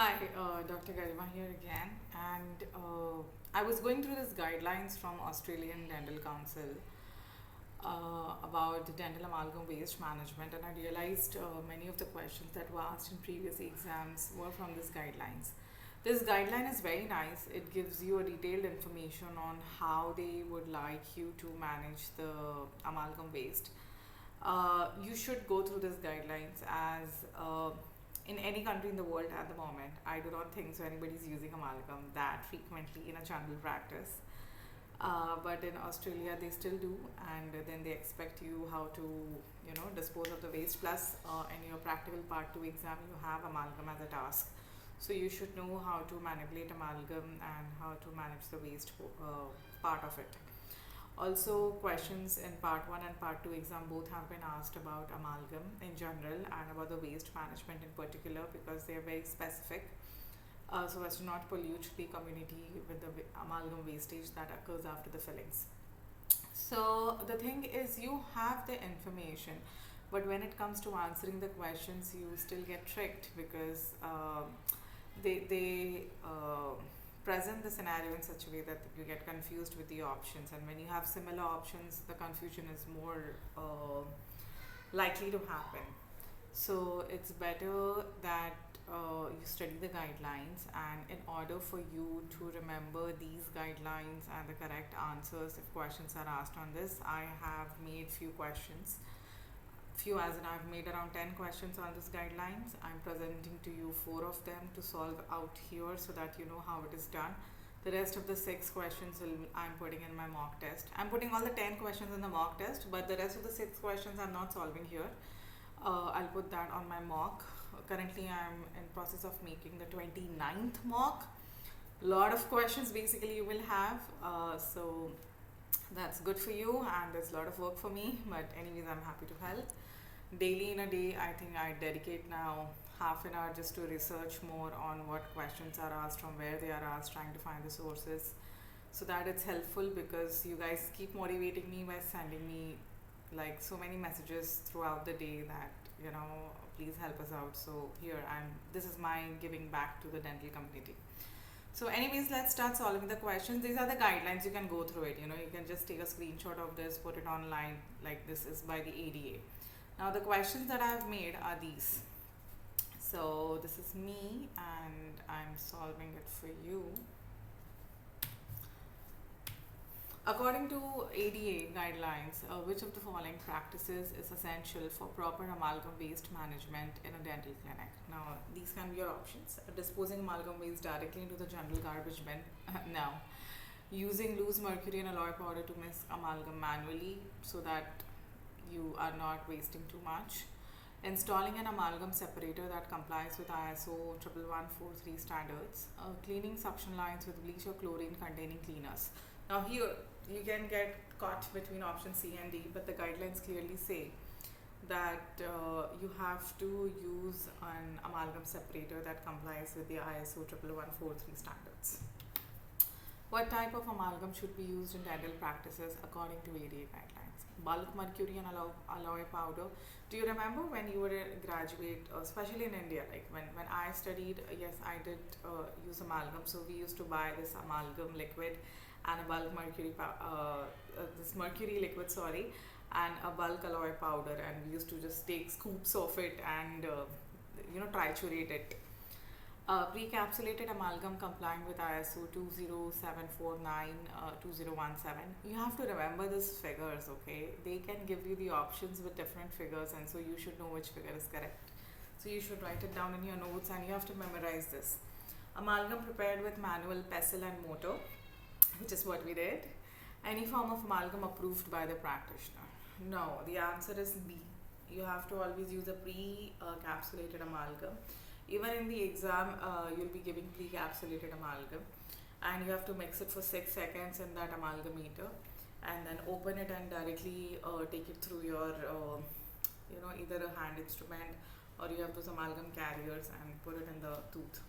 Hi, Dr. Garima here again, and I was going through these guidelines from Australian Dental Council about the dental amalgam waste management, and I realized many of the questions that were asked in previous exams were from these guidelines. This guideline is very nice. It gives you a detailed information on how they would like you to manage the amalgam waste. You should go through these guidelines as in any country in the world at the moment. I do not think so anybody's using amalgam that frequently in a general practice. But in Australia, they still do, and then they expect you how to, dispose of the waste. Plus, in your practical part 2 exam, you have amalgam as a task. So you should know how to manipulate amalgam and how to manage the waste part of it. Also, questions in part 1 and part 2 exam both have been asked about amalgam in general and about the waste management in particular, because they are very specific, so as to not pollute the community with the amalgam wastage that occurs after the fillings. So the thing is, you have the information, but when it comes to answering the questions, you still get tricked because they present the scenario in such a way that you get confused with the options, and when you have similar options, the confusion is more likely to happen. So it's better that you study the guidelines, and in order for you to remember these guidelines and the correct answers if questions are asked on this, I have made few questions. Few as in I've made around 10 questions on these guidelines. I'm presenting to you 4 of them to solve out here so that you know how it is done. The rest of the 6 questions I'm putting in my mock test. I'm putting all the 10 questions in the mock test, but the rest of the 6 questions I'm not solving here. I'll put that on my mock. Currently I'm in process of making the 29th mock. Lot of questions basically you will have, so that's good for you, and there's a lot of work for me, but anyways, I'm happy to help. Daily in a day, I think I dedicate now half an hour just to research more on what questions are asked, from where they are asked, trying to find the sources, so that it's helpful, because you guys keep motivating me by sending me like so many messages throughout the day that please help us out. So here this is my giving back to the dental community. So anyways, let's start solving the questions. These are the guidelines. You can go through it. You can just take a screenshot of this, put it online. Like, this is by the ADA. Now the questions that I have made are these. So this is me, and I'm solving it for you. According to ADA guidelines, which of the following practices is essential for proper amalgam waste management in a dental clinic? Now, these can be your options. Disposing amalgam waste directly into the general garbage bin. Now, using loose mercury and alloy powder to mix amalgam manually so that you are not wasting too much. Installing an amalgam separator that complies with ISO 11143 standards. Cleaning suction lines with bleach or chlorine containing cleaners. Now here, you can get caught between option C and D, but the guidelines clearly say that you have to use an amalgam separator that complies with the ISO 11143 standards. What type of amalgam should be used in dental practices according to ADA guidelines? Bulk mercury and alloy powder. Do you remember when you were a graduate, especially in India, like when I studied, yes, I did use amalgam. So we used to buy this amalgam liquid and a bulk mercury, this mercury liquid, and a bulk alloy powder, and we used to just take scoops of it and triturate it. Precapsulated amalgam complying with ISO 20749 2017. You have to remember these figures, okay? They can give you the options with different figures, and so you should know which figure is correct. So you should write it down in your notes, and you have to memorize this. Amalgam prepared with manual pestle and mortar, which is what we did. Any form of amalgam approved by the practitioner? No, the answer is B. You have to always use a pre-capsulated amalgam. Even in the exam, you'll be giving pre-capsulated amalgam, and you have to mix it for 6 seconds in that amalgamator, and then open it and directly take it through your, either a hand instrument, or you have those amalgam carriers, and put it in the tooth.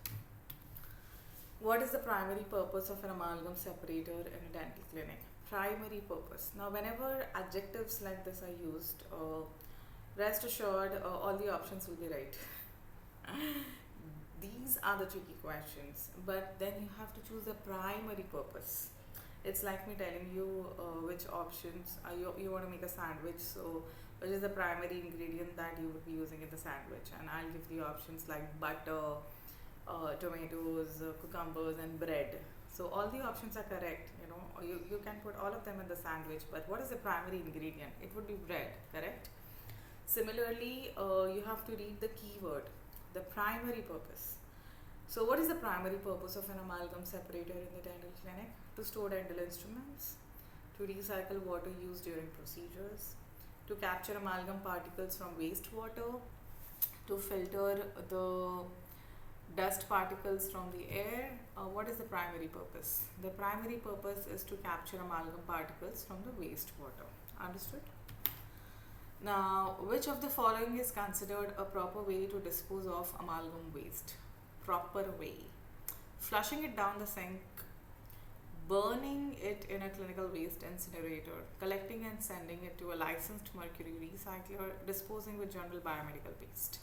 What is the primary purpose of an amalgam separator in a dental clinic? Primary purpose. Now, whenever adjectives like this are used, rest assured all the options will be right. these are the tricky questions, but then you have to choose a primary purpose. It's like me telling you which options you want to make a sandwich, so which is the primary ingredient that you would be using in the sandwich, and I'll give the options like butter, tomatoes, cucumbers, and bread. So all the options are correct, you know, or you can put all of them in the sandwich, but what is the primary ingredient? It would be bread, correct? Similarly, you have to read the keyword, the primary purpose. So what is the primary purpose of an amalgam separator in the dental clinic? To store dental instruments, to recycle water used during procedures, to capture amalgam particles from wastewater, to filter the dust particles from the air. What is the primary purpose? The primary purpose is to capture amalgam particles from the wastewater. Understood? Now, which of the following is considered a proper way to dispose of amalgam waste? Proper way. Flushing it down the sink, burning it in a clinical waste incinerator, collecting and sending it to a licensed mercury recycler, disposing with general biomedical waste.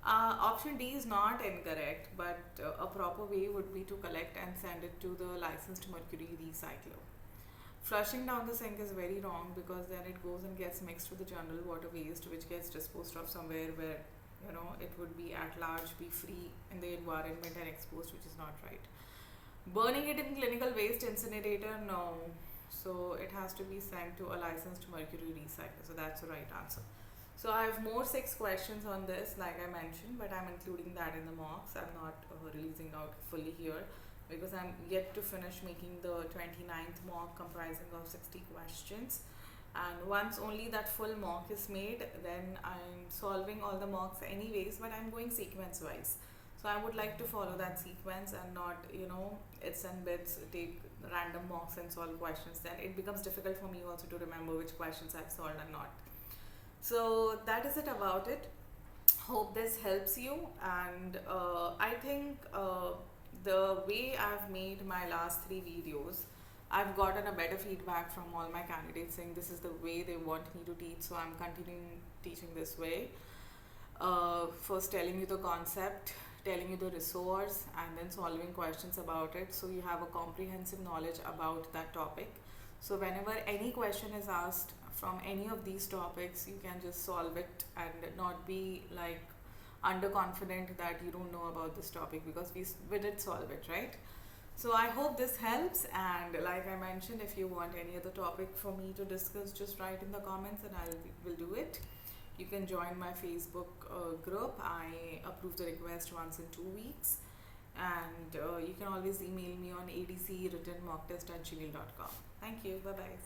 Option D is not incorrect, but a proper way would be to collect and send it to the licensed mercury recycler. Flushing down the sink is very wrong, because then it goes and gets mixed with the general water waste, which gets disposed of somewhere where, you know, it would be at large, be free in the environment and exposed, which is not right. Burning it in clinical waste incinerator, no. So it has to be sent to a licensed mercury recycler. So that's the right answer. So I have more 6 questions on this, like I mentioned, but I'm including that in the mocks. I'm not releasing out fully here, because I'm yet to finish making the 29th mock comprising of 60 questions. And once only that full mock is made, then I'm solving all the mocks anyways, but I'm going sequence wise. So I would like to follow that sequence and not, you know, it's and bits, take random mocks and solve questions. Then it becomes difficult for me also to remember which questions I've solved and not. So that is it about it. Hope this helps you, and I think the way I've made my last 3 videos, I've gotten a better feedback from all my candidates saying this is the way they want me to teach, so I'm continuing teaching this way. First telling you the concept, telling you the resource, and then solving questions about it, so you have a comprehensive knowledge about that topic. So whenever any question is asked from any of these topics, you can just solve it and not be like underconfident that you don't know about this topic, because we did solve it, right? So I hope this helps, and like I mentioned, if you want any other topic for me to discuss, just write in the comments and will do it. You can join my Facebook group. I approve the request once in 2 weeks, and you can always email me on adcwrittenmocktest@gmail.com. Thank you. Bye bye.